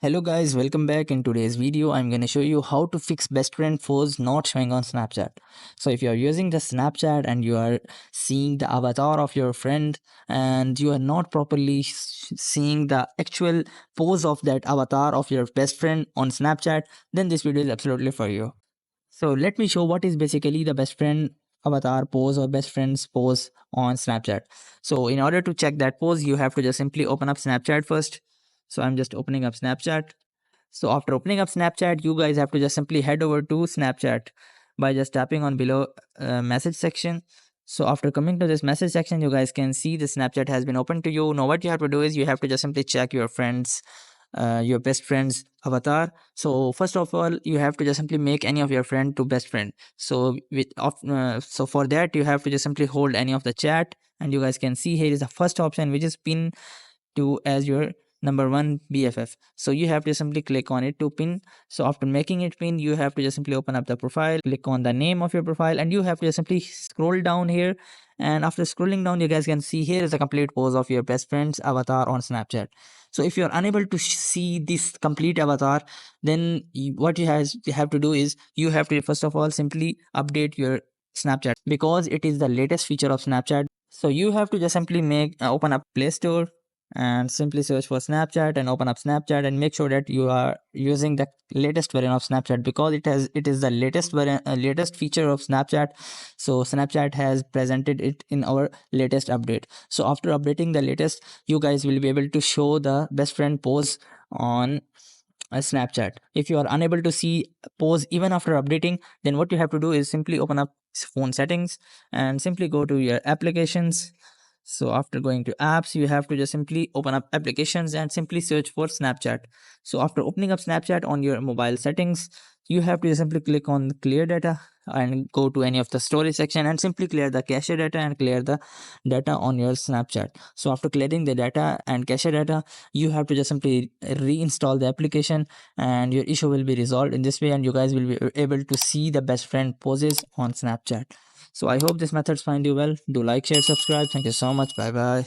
Hello guys, welcome back. In today's video I'm going to show you how to fix best friend pose not showing on Snapchat. So if you are using the Snapchat and you are seeing the avatar of your friend and you are not properly seeing the actual pose of that avatar of your best friend on Snapchat, then this video is absolutely for you. So let me show what is basically the best friend avatar pose or best friend's pose on Snapchat. So in order to check that pose, you have to just simply open up Snapchat first. So I'm just opening up Snapchat. So after opening up Snapchat, you guys have to just simply head over to Snapchat by just tapping on below message section. So after coming to this message section, you guys can see the Snapchat has been opened to you. Now what you have to do is you have to just simply check your best friend's avatar. So first of all, you have to just simply make any of your friend to best friend. So for that, you have to just simply hold any of the chat, and you guys can see here is the first option, which is pin to as your number one BFF. So you have to simply click on it to pin. So after making it pin, you have to just simply open up the profile, click on the name of your profile, and you have to just simply scroll down here. And after scrolling down, you guys can see here is a complete pose of your best friend's avatar on Snapchat. So if you're unable to see this complete avatar, then what you have to do is you have to first of all simply update your Snapchat, because it is the latest feature of Snapchat. So you have to just simply make open up Play Store and simply search for Snapchat and open up Snapchat and make sure that you are using the latest version of Snapchat, because it is the latest latest feature of Snapchat. So Snapchat has presented it in our latest update. So after updating the latest, you guys will be able to show the best friend pose on a Snapchat. If you are unable to see pose even after updating, then what you have to do is simply open up phone settings and simply go to your applications. So after going to apps, you have to just simply open up applications and simply search for Snapchat. So after opening up Snapchat on your mobile settings, you have to just simply click on clear data and go to any of the storage section and simply clear the cache data and clear the data on your Snapchat. So after clearing the data and cache data, you have to just simply reinstall the application and your issue will be resolved in this way, and you guys will be able to see the best friend poses on Snapchat. So I hope this methods find you well. Do like, share, subscribe. Thank you so much. Bye bye.